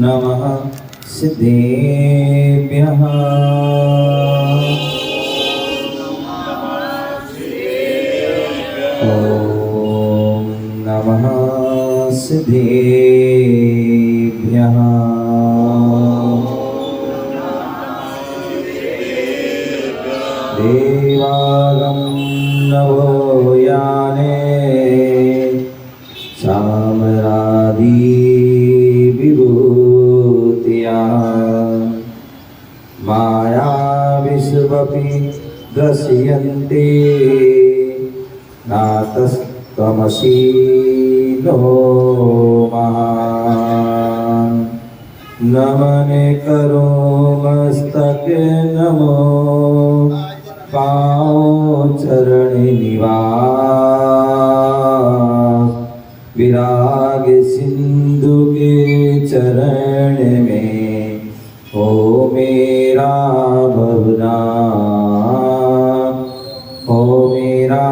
नमः सिद्धेभ्यः। ॐ नमः सिद्धेभ्यः। देवागं नभो याने सामरादि विभूतिया माया विश्वपि दृश्यन्ते नातस्त्वमसि नो महान्। नमने करो मस्तक नमो पाँव चरण निवास। विराग सिंधु के चरण में हो मेरा भवना, हो मेरा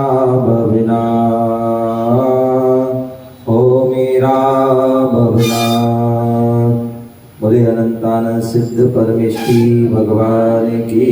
भवना, हो मेरा भवना। बोले अनंतानंद सिद्ध परमेष्ठी भगवान की,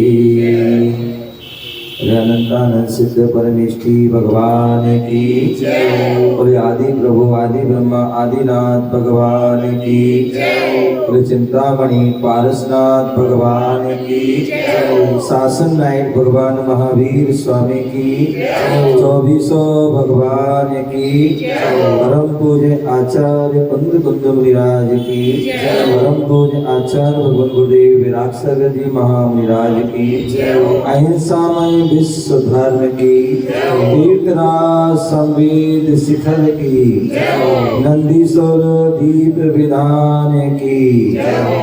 अनंतानंद सिद्ध परमेष्ठी भगवान की जय। बोले आदि प्रभु आदि ब्रह्मा आदिनाथ भगवान की जय। बोले चिंतामणि पारसनाथ भगवान की जय। शासन नायक भगवान महावीर स्वामी की जय। 2400 भगवान की जय। परम पूज्य आचार्य पंत कुंद मुनिराज की जय। परम पूज्य आचार्य भगवान गुरुदेव विराट सागर जी महामुनिराज की जय। अहिंसा में विश्व धर्म की तीर्थराज संवेद शिखर की नंदीश्वर दीप विधान की।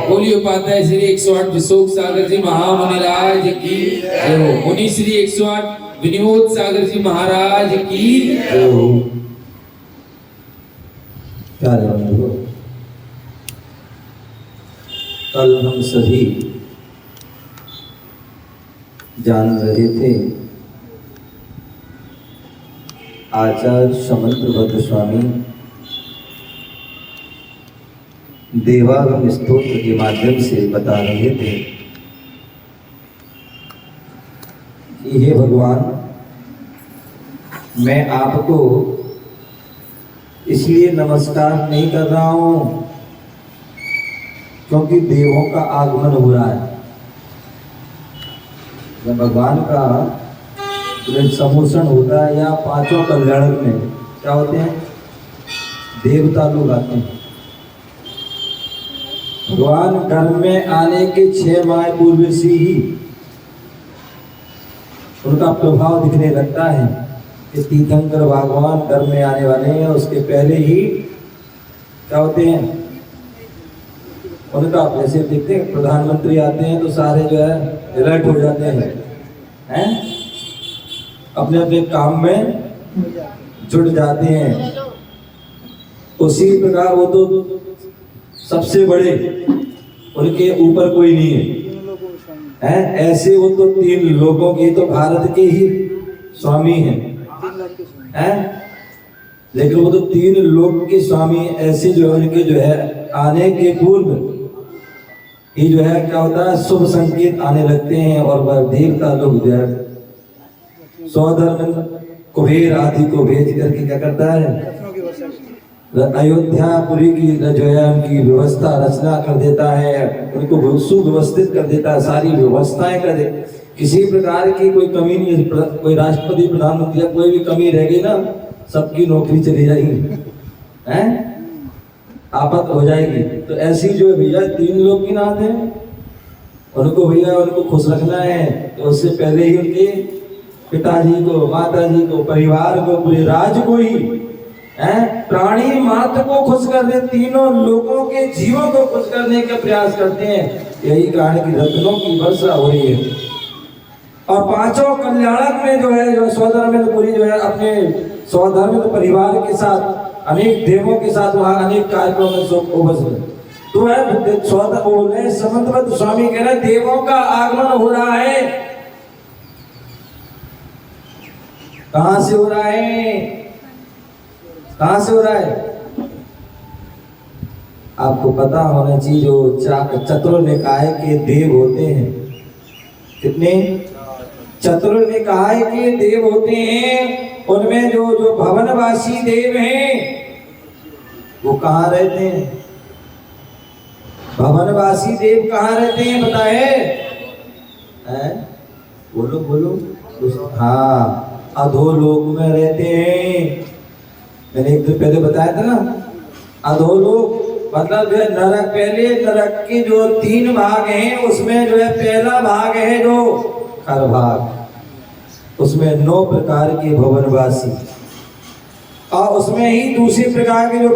बोलिए उपाध्याय श्री 108 विशोक सागर जी महामुनिराज की जय। मुनि श्री 108 विनोद सागर जी महाराज की जय। प्यारे बंधुओं, कल हम सभी जान रहे थे आचार्य समंतभद्र स्वामी देवागम स्तोत्र के माध्यम से बता रहे थे कि हे भगवान, मैं आपको इसलिए नमस्कार नहीं कर रहा हूं क्योंकि देवों का आगमन हो रहा है। जब भगवान का समोषण होता है या पांचों कल्याणक में क्या होते हैं, देवता लोग आते हैं। भगवान घर में आने के 6 माह पूर्व से ही उनका प्रभाव दिखने लगता है कि तीर्थंकर भगवान घर में आने वाले हैं। उसके पहले ही क्या होते हैं, उनका जैसे देखते हैं प्रधानमंत्री आते हैं तो सारे जो है अलर्ट हो जाते हैं, अपने अपने काम में जुट जाते हैं। उसी प्रकार वो तो सबसे बड़े, उनके ऊपर कोई नहीं है, ऐसे वो तो 3 लोगों के, तो भारत के ही स्वामी हैं, लेकिन वो तो 3 लोग के स्वामी ऐसे जो उनके जो है आने के पूर्व ही जो है क्या होता है, शुभ संकेत आने लगते हैं। और वह देवता लोग जो है सौधर्म कुबेर आदि को भेज करके क्या करता है, अयोध्यापुरी की जो है उनकी व्यवस्था रचना कर देता है, उनको सुव्यवस्थित कर देता है, सारी व्यवस्थाएं कर दे। किसी प्रकार की कोई कमी नहीं, कोई राष्ट्रपति प्रधानमंत्री कोई भी कमी रह गई ना, सबकी नौकरी चली जाएगी, आपत हो जाएगी। तो ऐसी जो भैया 3 लोग की नाथ है, उनको भैया उनको खुश रखना है तो उससे पहले ही उनके पिताजी को, माताजी को, परिवार को, पूरे राज्य को ही, प्राणी मात्र को खुश कर दे, 3 लोगों के जीवों को खुश करने का प्रयास करते हैं। यही कारण की रत्नों की वर्षा हो रही है। और 5 कल्याणक में जो है जो स्वधर्मित जो है अपने स्वधर्मित परिवार के साथ अनेक देवों के साथ वहां अनेक कार्यक्रमों में तो है समंतभद्र स्वामी कह रहे देवों का आगमन हो रहा है। कहां से हो रहा है? कहां से हो रहा है? आपको पता होना चाहिए जो चतुर निकाय के देव होते हैं, कितने चतुर निकाय के देव होते हैं, उनमें जो जो भवनवासी देव हैं वो कहाँ रहते हैं? भवनवासी देव कहाँ रहते हैं बताए? हैं? बोलो बोलो। हाँ, अधोलोक में रहते हैं। मैंने एक दिन पहले बताया था ना, अधोलोक मतलब जो है नरक। पहले नरक के जो 3 भाग हैं उसमें जो है पहला भाग है जो खर भाग, उसमें 9 प्रकार के भवनवासी, और उसमें ही दूसरे प्रकार के जो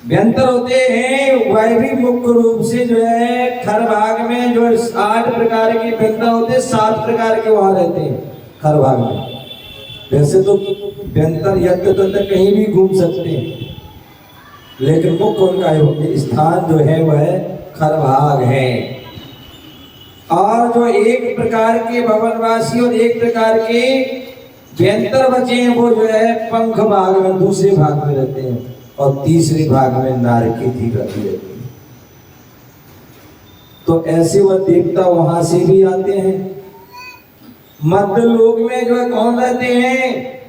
व्यंतर होते हैं, वह भी मुख्य रूप से जो है खर भाग में जो 8 प्रकार के व्यंतर होते हैं, 7 प्रकार के वहां रहते हैं खर भाग में। वैसे तो व्यंतर यत्र तत्र कहीं भी घूम सकते हैं, लेकिन मुख्य उनका स्थान जो है वह खर भाग है। और जो एक प्रकार के भवनवासी और एक प्रकार के व्यंतर बचे हैं वो जो है पंख भाग में, दूसरे भाग में रहते हैं, और तीसरे भाग में नारकी थी रहती रहती है। तो ऐसे वह देवता वहां से भी आते हैं। मध्य लोक में जो है कौन रहते हैं?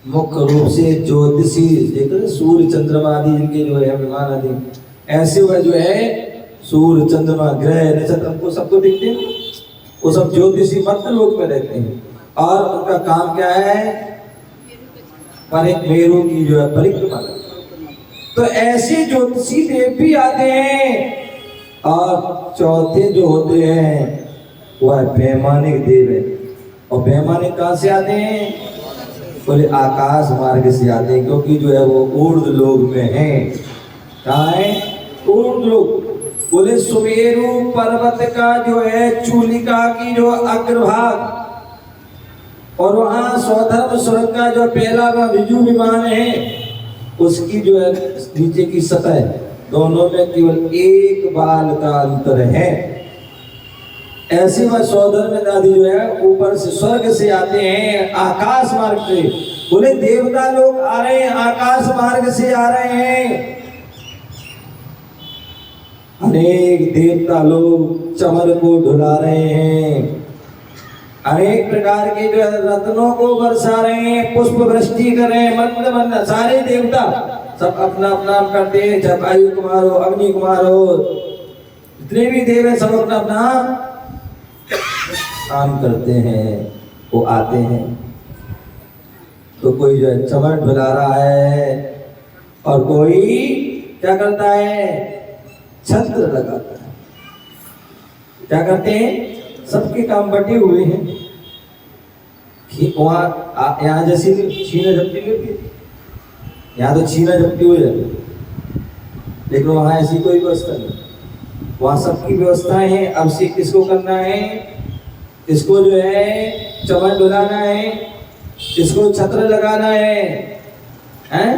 मुख्य रूप से ज्योतिषी, देखो सूर्य चंद्रमा आदि जिनके जो है विमान आदि, ऐसे वह जो है सूर्य चंद्रमा ग्रह नक्षत्र हमको सबको दिखते हैं, वो सब ज्योतिषी मध्य लोक में रहते हैं। और उनका काम क्या है? मेरु की जो है परिक्रमा। तो ऐसे ज्योतिषी देव भी आते हैं। और चौथे जो होते हैं वह वैमानिक देव है। और वैमानिक कहां से आते हैं? बोले आकाश मार्ग से आते हैं, क्योंकि जो है वो ऊर्ध्व लोक में है। कहाँ है? ऊर्ध्व लोक। बोले सुमेरु पर्वत का जो है चूलिका की जो अग्रभाग, और वहां स्वधर्म स्वर्ग का जो पहला विजु विमान है, उसकी जो है नीचे की सतह, दोनों में केवल 1 बाल का अंतर है। ऐसे वह स्वधर्म आदि जो है ऊपर से स्वर्ग से आते हैं आकाश मार्ग से। बोले देवता लोग आ रहे हैं आकाश मार्ग से आ रहे हैं। अनेक देवता लोग चमर को ढुला रहे हैं, अनेक प्रकार के जो रत्नों को बरसा रहे हैं, पुष्प वृष्टि कर रहे हैं। मंद मंद सारे देवता सब अपना अपना करते हैं, जब वायु कुमार हो, अग्नि कुमार हो, जितने भी देव है सब अपना अपना काम करते हैं, वो आते हैं। तो कोई जो है चमर ढुला रहा है, और कोई क्या करता है? छत्र लगाता है। क्या करते हैं? सबके काम बटे हुए हैं। वहां यहाँ जैसी छीना झपटी नहीं होती, यहाँ तो छीना झपटी हो जाती, लेकिन वहां ऐसी कोई व्यवस्था नहीं। वहां सबकी व्यवस्थाएं हैं। अब से किसको करना है? किसको जो है चमन डुलाना है, किसको छत्र लगाना है, हैं?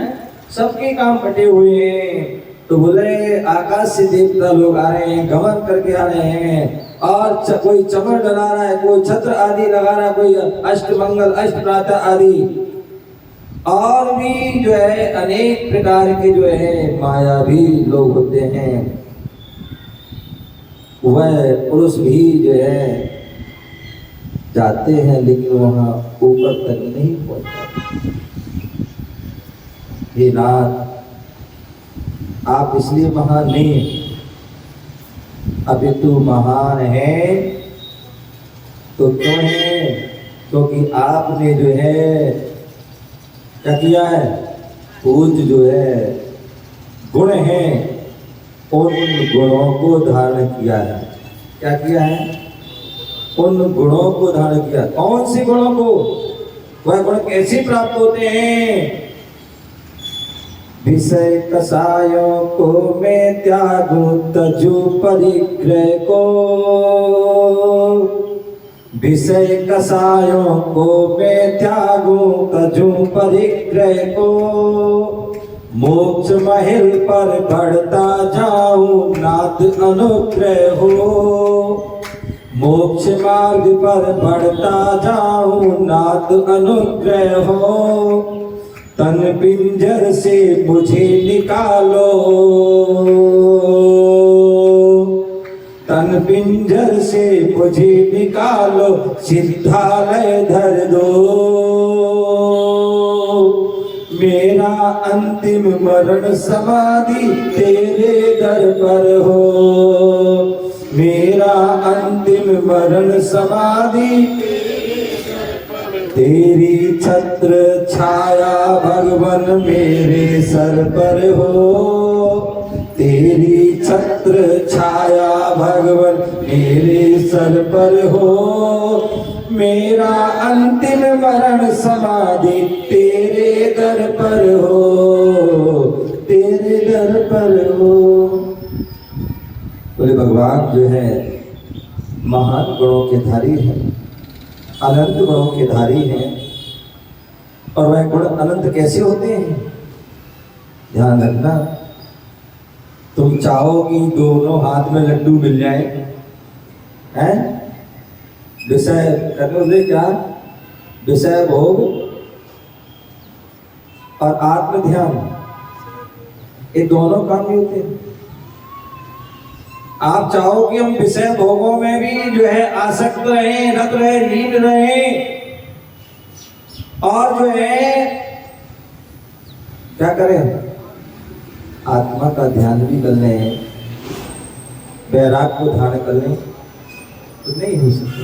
सबके काम बटे हुए हैं। तो बोले आकाश से देवता लोग आ रहे हैं, गमन करके आ रहे हैं, और कोई चमर डला रहा है, कोई छत्र आदि लगा रहा है, कोई अष्टमंगल अष्ट प्रातः आदि, और भी जो है अनेक प्रकार के जो है मायावी लोग होते हैं। वह पुरुष भी जो है जाते हैं, लेकिन वहां ऊपर तक नहीं पहुंचते। हे नाथ, आप इसलिए महान नहीं, अभी तू महान है तो क्यों है? क्योंकि आपने जो है क्या किया है? पूज्य जो है गुण है, उन गुणों को धारण किया है। क्या किया है? उन गुणों को धारण किया। कौन से गुणों को? वह गुण कैसे प्राप्त होते हैं? विषय कसायों को मैं त्यागूं तजू परिग्रह को, विषय कसायों को मैं त्यागूं तजू परिग्रह को, मोक्ष महल पर बढ़ता जाऊं नाथ अनुग्रह हो, मोक्ष मार्ग पर बढ़ता जाऊं नाथ अनुग्रह हो। तन पिंजर से मुझे निकालो, तन पिंजर से मुझे निकालो, सिद्धालय धर दो, मेरा अंतिम मरण समाधि तेरे दर पर हो, मेरा अंतिम मरण समाधि तेरी छत्र छाया भगवन मेरे सर पर हो, तेरी छत्र छाया भगवन मेरे सर पर हो, मेरा अंतिम मरण समाधि तेरे दर पर हो, तेरे दर पर हो। बोले भगवान जो है महान गुणों के धारी है, अनंत गुणों के धारी हैं। और वह गुण अनंत कैसे होते हैं? ध्यान रखना, तुम चाहो कि दोनों हाथ में लड्डू मिल जाए, हैं? विषय करने क्या? विषय भोग और आत्म ध्यान, ये दोनों काम नहीं होते। आप चाहो कि हम विषय भोगों में भी जो है आसक्त रहे, रत रहे, लीन रहे, और जो है क्या करें? आत्मा का ध्यान भी कर लें, वैराग को धारण कर लें, तो नहीं हो सकता।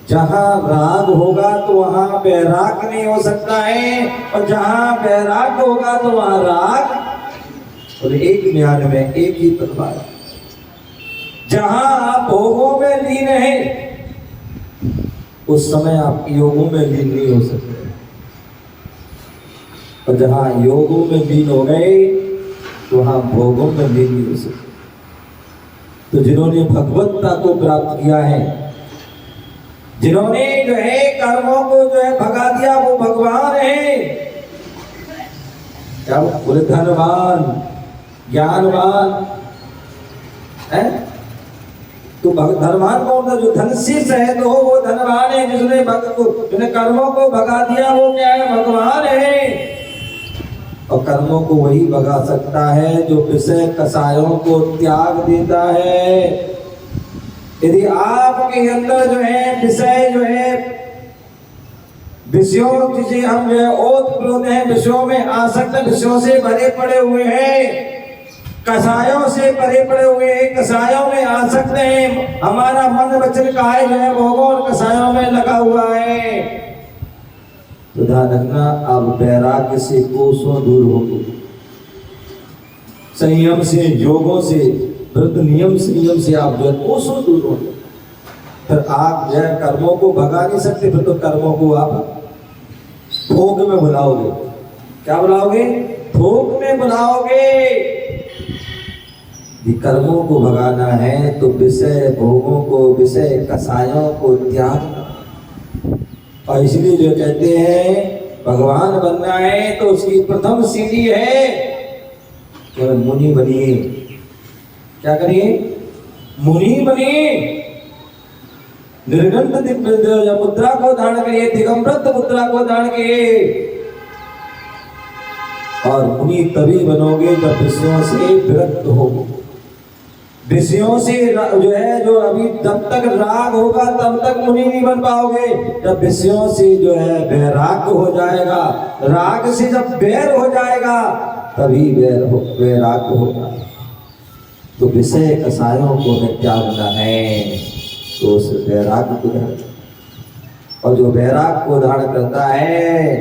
जहां राग होगा तो वहां वैराग नहीं हो सकता है, और जहां वैराग होगा तो वहां राग, और एक म्यान में एक ही तलवार। जहां आप भोगों में लीन हैं, उस समय आप योगों में लीन नहीं हो सकते, और जहां योगों में लीन हो गए तो वहां भोगों में लीन नहीं हो सकते। तो जिन्होंने भगवत्ता को प्राप्त किया है, जिन्होंने जो है कर्मों को जो है भगा दिया, वो भगवान है। क्या बोले? धनवान, ज्ञानवान है। तो धनवान कौन था? जो धन से सहित हो वो धनवान है। जिसने भक्त को, जिसने कर्मों को भगा दिया, वो क्या है? भगवान है। और कर्मों को वही भगा सकता है जो विषय कसायों को त्याग देता है। यदि आपके अंदर जो है विषय जो है विषयों, जिसे हम जो है ओतप्रोत हैं, विषयों में आसक्त, विषयों से भरे पड़े हुए हैं, कसायों से भरे पड़े हुए हैं, कसायों में आसक्त हैं, हमारा मन वचन काया जो है भोगों और कसायों में लगा हुआ है, तो ध्यान रखना आप वैराग्य से कोसों दूर होंगे। संयम से, योगों से, व्रत नियम संयम से आप जो है कोसों दूर होंगे। फिर आप जो है कर्मों को भगा नहीं सकते, फिर तो कर्मों को आप भोग में बुलाओगे। क्या बुलाओगे? भोग में बुलाओगे। कर्मों को भगाना है तो विषय भोगों को, विषय कसायों को त्यागना। और इसलिए जो कहते हैं भगवान बनना है तो उसकी प्रथम सीढ़ी है केवल मुनि बनिए। क्या करिए? मुनि बनिए। निर्गंध मुद्रा को धारण करिए, दिगंबरत्व मुद्रा को धारण करिए। और मुनि तभी बनोगे जब विषयों से विरक्त हो। विषयों से जो है, जो अभी जब तक राग होगा तब तक मुनि नहीं बन पाओगे। जब विषयों से जो है वैराग हो जाएगा, राग से जब वैर हो जाएगा तभी वैराग होगा। तो विषय कसायों को त्यागना है तो उस वैराग को धारण। और जो वैराग को धारण करता है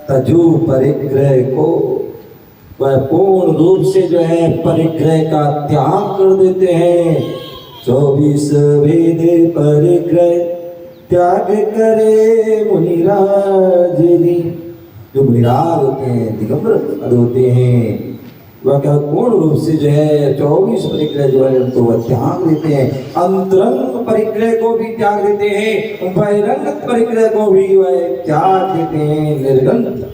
तजु परिग्रह को, वह पूर्ण रूप से जो है परिग्रह का त्याग कर देते हैं। 24 वेद परिग्रह त्याग करे मुनिराज जी। जो मुनिराज होते हैं, दिगंबर पद होते हैं, वह क्या पूर्ण रूप से जो है 24 परिग्रह जो है उनको वह त्याग देते हैं। अंतरंग परिग्रह को भी त्याग देते हैं, बहिरंग परिग्रह को भी वह त्याग देते हैं। निर्गंध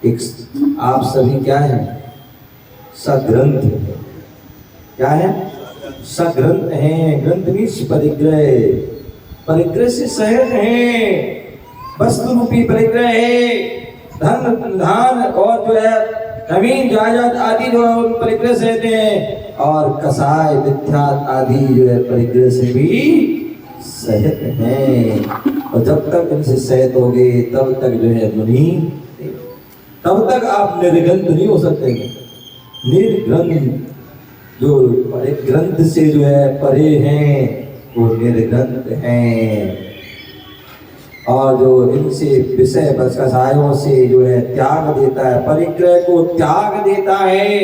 एक आप सभी क्या है? सग्रंथ है। क्या है? सग्रंथ है। ग्रंथ भी परिग्रह, परिग्रह से सहज है, वस्तु रूपी परिग्रह है। धन धान और जो है नवीन जायदाद आदि जो है उन परिग्रह से रहते हैं, और कसाय विद्यात आदि जो है परिग्रह से भी सहित हैं। और जब तक इनसे सहित होगे तब तक जो है मुनि, तब तक आप निर्ग्रंथ नहीं हो सकते। निर्ग्रंथ जो एक ग्रंथ से जो है परे हैं वो निर्ग्रंथ हैं। और जो इनसे विषय कसायों से जो है त्याग देता है, परिग्रह को त्याग देता है,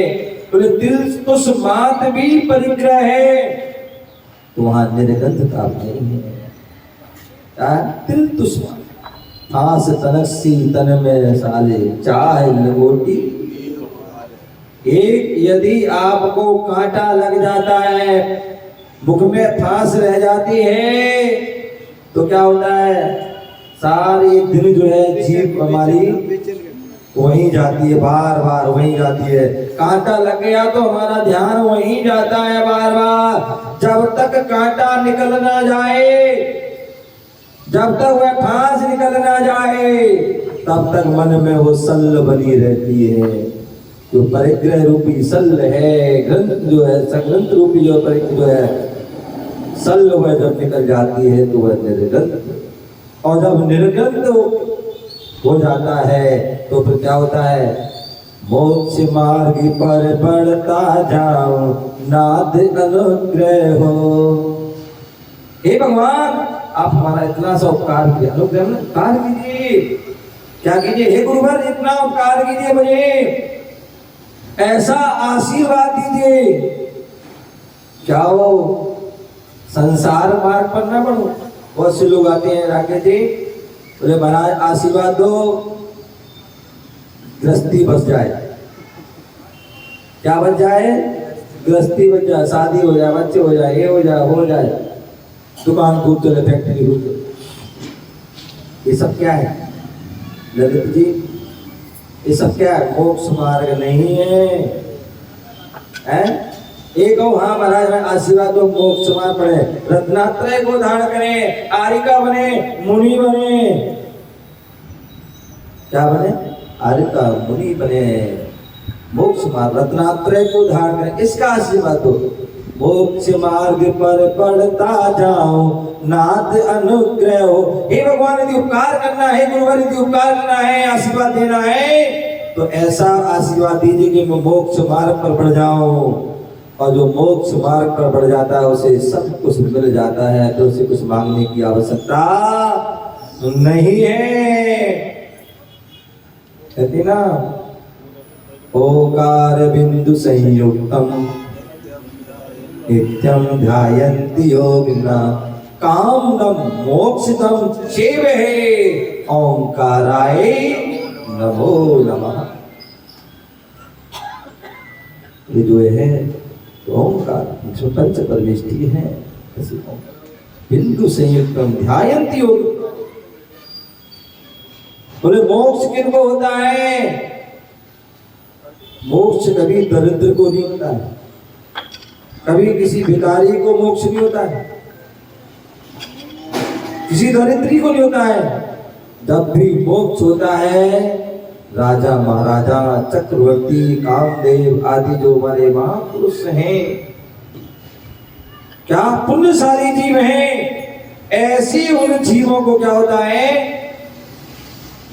बोले दिल तुष मात भी परिग्रह है, तो वहां निर्ग्रंथता नहीं है। दिल तुष फांस तनस्सी तन में साले चाहे लंगोटी। एक यदि आपको कांटा लग जाता है, मुख में फांस रह जाती है, तो क्या होता है, सारे दिन जो है जीभ हमारी वहीं जाती है, बार बार वहीं जाती है। कांटा लग गया तो हमारा ध्यान वहीं जाता है बार बार। जब तक कांटा निकल ना जाए, जब तक वह फांस निकल ना जाए, तब तक मन में वो सल्ल बनी रहती है। जो परिग्रह रूपी सल्ल है, ग्रंथ जो है सग्रंथ रूपी जो परिग्रह जो है सल्ल, वह जब निकल जाती है तो वह निर्ग्रंथ। और जब निर्ग्रंथ हो जाता है तो फिर क्या होता है, मोक्ष मार्ग पर बढ़ता जाओ नाद अनुग्रह हो। हे भगवान, आप हमारा इतना सा उपकार किया, अनुग्रह में उपकार कीजिए। क्या कीजिए, हे गुरुवर इतना उपकार कीजिए, मुझे ऐसा आशीर्वाद दीजिए, क्या हो संसार मार्ग पर ना बढ़ो। बहुत से लोग आते हैं राकेश जी, बोले महाराज आशीर्वाद दो, गृहस्थी बच जाए। क्या बच जाए, गृहस्थी बच जाए, शादी हो जाए, बच्चे हो जाए, ये हो जाए, वो हो जाए, दुकान खूब चले, फैक्ट्री खूब चले। ये सब क्या है ललित जी, ये सब क्या है, मोक्ष मार्ग नहीं है, हैं? एक हाँ महाराज में आशीर्वाद दो, मोक्ष मार्ग पड़े, रत्नात्रय को धारण करें, आरिका बने, मुनि बने। क्या बने, आरिका मुनि बने, मोक्ष मार्ग रत्नात्रय को धारण करें, इसका आशीर्वाद दो। मोक्ष मार्ग पर बढ़ता जाओ नाथ अनुग्रह हो। हे भगवान यदि उपकार करना है, गुरुवर यदि उपकार करना है, आशीर्वाद देना है, तो ऐसा आशीर्वाद दीजिए कि मैं मोक्ष मार्ग पर बढ़ जाऊं। और जो मोक्ष मार्ग पर बढ़ जाता है उसे सब कुछ मिल जाता है, तो उसे कुछ मांगने की आवश्यकता नहीं है। कहते ना, ओकार बिंदु संयुक्तम नित्यम ध्यायन्ति योगिना कामदम मोक्षदम सेवहे ओंकाराय नमो नमः। ये जो है ओंकार, जो पंच परमेष्टि है, बिंदु संयुक्तम ध्यायन्ति योग। बोले मोक्ष किनको होता है, मोक्ष कभी दरिद्र को नहीं होता है, कभी किसी भिखारी को मोक्ष नहीं होता है, किसी दरिद्री को नहीं होता है। जब भी मोक्ष होता है, राजा महाराजा चक्रवर्ती कामदेव आदि जो हमारे महापुरुष हैं, क्या पुण्यशाली जीव हैं, ऐसी उन जीवों को क्या होता है,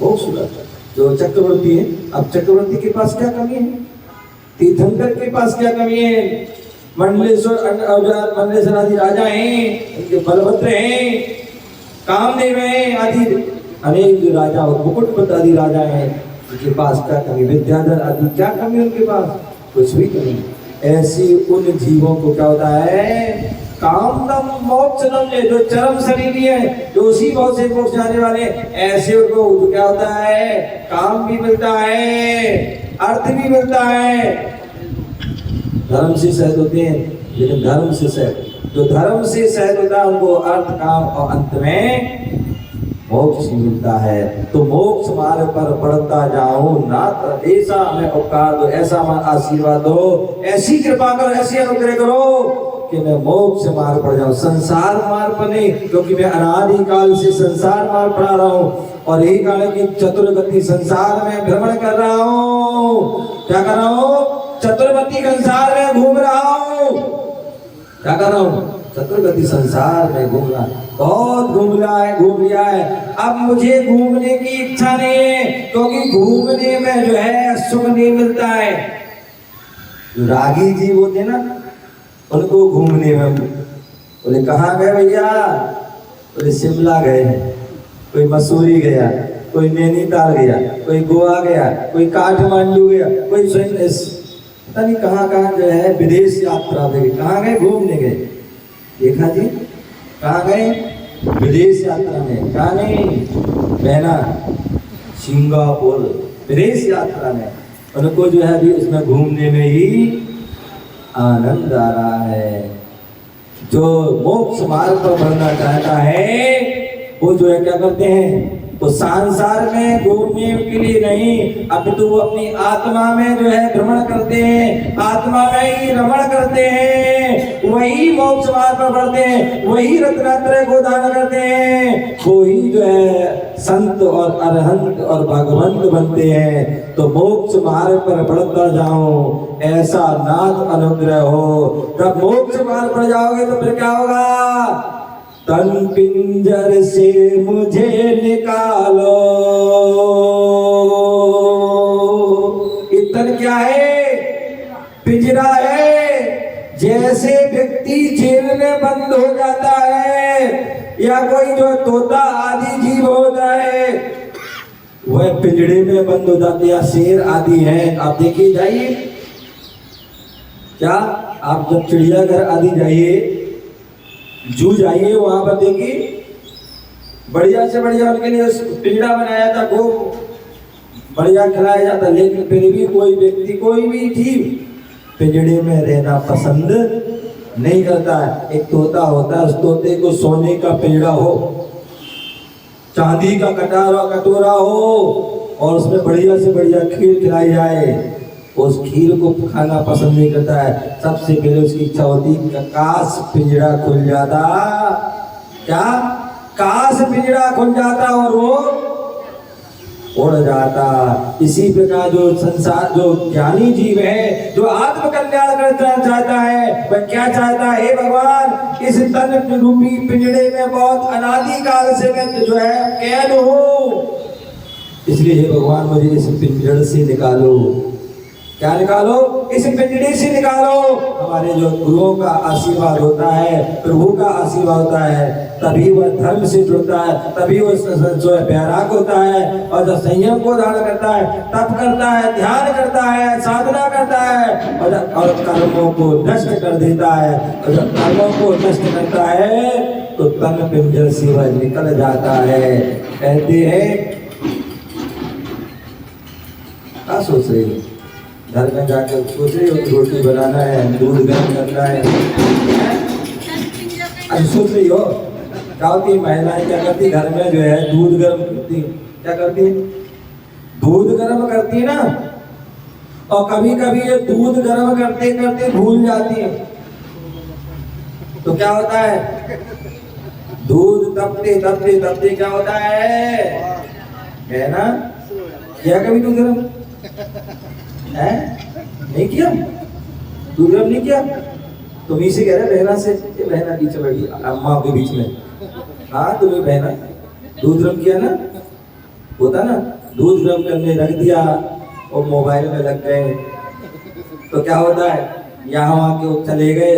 मोक्ष होता है। जो चक्रवर्ती है, अब चक्रवर्ती के पास क्या कमी है, तीर्थंकर के पास क्या कमी है, मंडलेश्वर आदि राजा हैं, उनके बलभद्र हैं, कामदेव हैं आदि अनेक जो राजा और मुकुटपत आदि राजा हैं, उनके पास क्या कमी, विद्याधर आदि क्या कमी उनके पास, कुछ भी कमी। ऐसी उन जीवों को क्या होता है, कामदम मोक्षदम, जो चरम शरीरी है, जो उसी भाव से मोक्ष जाने वाले, ऐसे उनको क्या होता है, काम भी मिलता है, अर्थ भी मिलता है। धर्म से सहज होते हैं, लेकिन धर्म से सहज, जो धर्म से सहज होता है उनको अर्थ काम और अंत में मोक्ष मिलता है। तो मोक्ष मार्ग पर बढ़ता जाऊं नाथ, ऐसा हमें उपकार दो, ऐसा हमें आशीर्वाद दो, ऐसी कृपा करो, ऐसी अनुग्रह करो कि मैं मोक्ष मार्ग पर जाऊं, संसार मार्ग पर नहीं, क्योंकि मैं अनादि काल से संसार मार्ग पढ़ा रहा हूं और यही कारण है कि चतुर्गति संसार में भ्रमण कर रहा हूँ। क्या कर रहा हूँ? चतुर्गति संसार में घूम रहा हूँ। क्या कर रहा हूँ? चतुर्गति संसार में घूम रहा है। बहुत घूम लिया है। अब मुझे घूमने की इच्छा नहीं है, क्योंकि घूमने में जो है सुख नहीं मिलता है। जो रागी जी होते ना, उनको घूमने में बोले कहाँ गए भैया? बोले शिमला गए, कोई मसूरी गया, कोई नैनीताल गया, कोई गोवा गया, कोई काठमांडू गया, कोई पता नहीं कहाँ कहाँ जो है विदेश यात्रा पे गए। कहाँ गए? घूमने गए। देखा जी, कहाँ गए? विदेश यात्रा में। कहाँ गए? बहना सिंगापुर विदेश यात्रा में। उनको जो है अभी उसमें घूमने में ही आनंद आ रहा है। जो मोक्ष मार्ग पर बढ़ना चाहता है वो जो है क्या करते हैं? वो संसार में घूमने के लिए नहीं, अपितु वो अपनी आत्मा में जो है भ्रमण करते हैं, आत्मा में ही रमण करते हैं, वही मोक्ष मार्ग पर बढ़ते हैं, वही रत्नात्रय को दान करते हैं, वही जो है संत और अरहंत और भगवंत बनते हैं। तो मोक्ष मार्ग पर बढ़ता जाओ, ऐसा नाथ अनुग्रह हो। जब मोक्ष मार्ग पर जाओगे तो फिर क्या होगा? तन पिंजर से मुझे निकालो। ये तन क्या है? पिंजरा है। जैसे व्यक्ति जेल में बंद हो जाता है या कोई जो तोता आदि जीव होता है वह पिंजरे में बंद हो जाते हैं, या शेर आदि है। आप देखिए जाइए, क्या आप जब चिड़ियाघर आदि जाइए, जू जाइए, वहां पर देखिए बढ़िया से बढ़िया उनके लिए पिंजरा बनाया था, गो बढ़िया खिलाया जाता, लेकिन फिर भी कोई व्यक्ति कोई भी जीव पिंजरे में रहना पसंद नहीं करता है। एक तोता होता है, उस तोते को सोने का पिंजरा हो, चांदी का कटोरा हो और उसमें बढ़िया से बढ़िया खीर खिलाई जाए, उस खीर को खाना पसंद नहीं करता है। सबसे पहले उसकी इच्छा होती है काश पिंजरा खुल जाता। क्या? काश पिंजरा खुल जाता और वो उड़ जाता। इसी प्रकार जो संसार, जो ज्ञानी जीव है, जो आत्म कल्याण करना चाहता है, वह क्या चाहता है? हे भगवान, इस तन रूपी पिंजरे में बहुत अनादि काल से मैं जो है कैद हूँ, इसलिए हे भगवान मुझे इस पिंजरे से निकालो। क्या निकालो? इस पिंजरे से निकालो। हमारे जो गुरुओं का आशीर्वाद होता है, प्रभु का आशीर्वाद होता है, तभी वह धर्म से जुड़ता है, तभी वह जो है वैराग होता है, और जब संयम को धारण करता है, तप करता है, ध्यान करता है, साधना करता है, और कर्मों को नष्ट कर देता है। और जब कर्मों को नष्ट करता है तो तन पिंजर से वह निकल जाता है। कहते हैं, क्या सोच रही है? घर में जाकर सोच रही हो कि रोटी बनाना है, दूध गर्म करना है, अरे सोच रही हो? क्या होती है महिलाएं, क्या करती घर में जो है दूध गर्म करती? क्या करती है? दूध गर्म करती है ना, और कभी कभी ये दूध गर्म करते करते भूल जाती है, तो क्या होता है? दूध तपते तपते तपते क्या होता है ना? क्या कभी दूध गर्म है? नहीं किया? दूध गर्म नहीं किया? तुम ही से कह रहे बहना से, बहना पीछे बैठी अम्मा के बीच में। हाँ तुम्हें बहना दूध गर्म किया ना? होता ना, दूध गर्म करने रख दिया और मोबाइल में लग गए, तो क्या होता है? यहाँ वहाँ के चले गए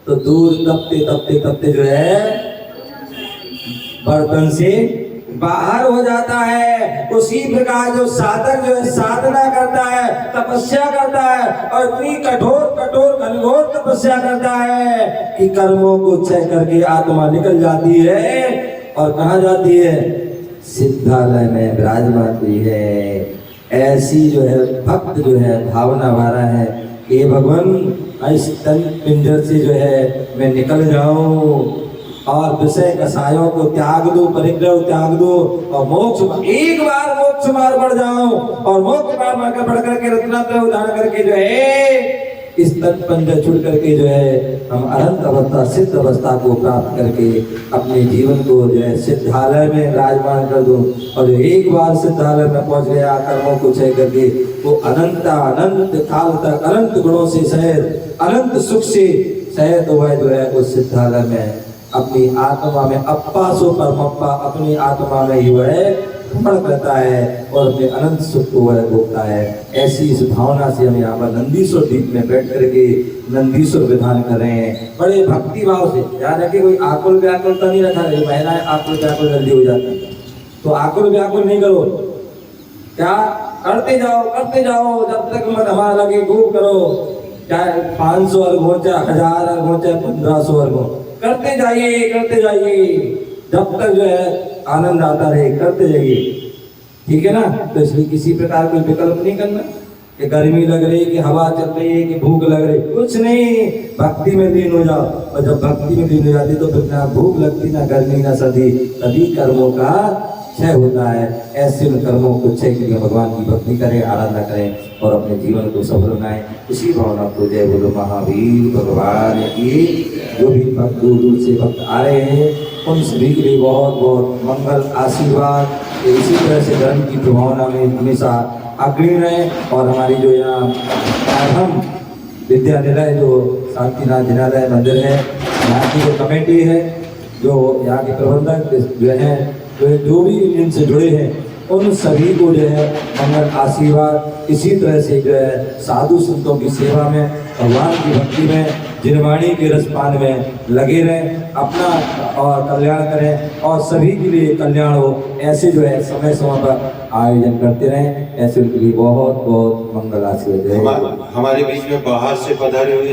तो दूध तपते तपते तपते जो है बर्तन से बाहर हो जाता है। उसी प्रकार जो साधक जो है साधना करता है, तपस्या करता है, और इतनी कठोर कठोर घनघोर तपस्या करता है कि कर्मों को क्षय करके आत्मा निकल जाती है, और कहाँ जाती है? सिद्धालय में विराजमान हुई है। ऐसी जो है भक्त जो है भावना वाला है कि भगवान इस तन पिंजर से जो है मैं निकल जाऊं और विषय कसायों को त्याग दो, परिग्रह त्याग दो, और मोक्ष एक बार मोक्ष मार्ग बढ़ जाओ, और मोक्ष मार्ग बढ़ करके रत्नात्रय उदाहरण करके जो है इस तन पंज छुड़ करके जो है हम अनंत अवस्था सिद्ध अवस्था को प्राप्त करके अपने जीवन को जो है सिद्धालय में विराजमान कर दो। और जो एक बार सिद्धालय में पहुंच गया कर्मों को क्षय करके, वो अनंत काल तक अनंत गुणों से सहित अनंत सुख से सहित हुआ जो है उस सिद्धालय में अपनी आत्मा में अप्पा सो परमप्पा अपनी आत्मा में ही वह भ्रमण करता है और अपने अनंत सुख को वह भोगता है। ऐसी इस भावना से हम यहाँ पर नंदीश्वर द्वीप में बैठ करके नंदीश्वर विधान कर रहे हैं बड़े भक्ति भाव से। याद रखिए कोई आकुल व्याकुलता नहीं रखा है। महिलाएं आकुल व्याकुल जल्दी हो जाती है, तो आकुल व्याकुल नहीं करो, क्या करते जाओ जब तक मन हमारा लगे खूब करो, चाहे 500 अर्घ हो चाहे 1000 अर्घ हो चाहे 1500 अर्घ हो, करते जाइए जब तक जो है आनंद आता रहे, करते जाइए। ठीक है ना। तो इसलिए किसी प्रकार कोई विकल्प नहीं करना कि गर्मी लग रही कि हवा चल रही है कि भूख लग रही, कुछ नहीं, भक्ति में लीन हो जाओ। और जब भक्ति में लीन हो जाती तो फिर ना भूख लगती ना गर्मी ना सर्दी, तभी कर्मों का क्षय होता है। ऐसे उन कर्मों को क्षय के लिए भगवान की भक्ति करें, आराधना करें और अपने जीवन को सफल बनाएं। इसी भावना को जय बोलो महावीर भगवान की। जो भी भक्त दूर दूर से भक्त आ रहे हैं उन सभी के लिए बहुत बहुत मंगल आशीर्वाद। इसी तरह से धर्म की प्रभावना में हमेशा अग्रणी रहे। और हमारी जो यहाँ प्रारंभ विद्यालय जो शांतिनाथ जिनालय मंदिर है, यहाँ की जो कमेटी है, जो यहाँ के प्रबंधक जो हैं, जो भी इनसे जुड़े हैं, उन सभी को जो है मंगल आशीर्वाद। इसी तरह से जो है साधु संतों की सेवा में, भगवान की भक्ति में, जिनवाणी के रसपान में लगे रहें, अपना और कल्याण करें और सभी के लिए कल्याण हो। ऐसे जो है समय समय पर आयोजन करते रहें। ऐसे उनके लिए बहुत बहुत मंगल आशीर्वाद। हमारे बीच में बाहर से पधारे हुए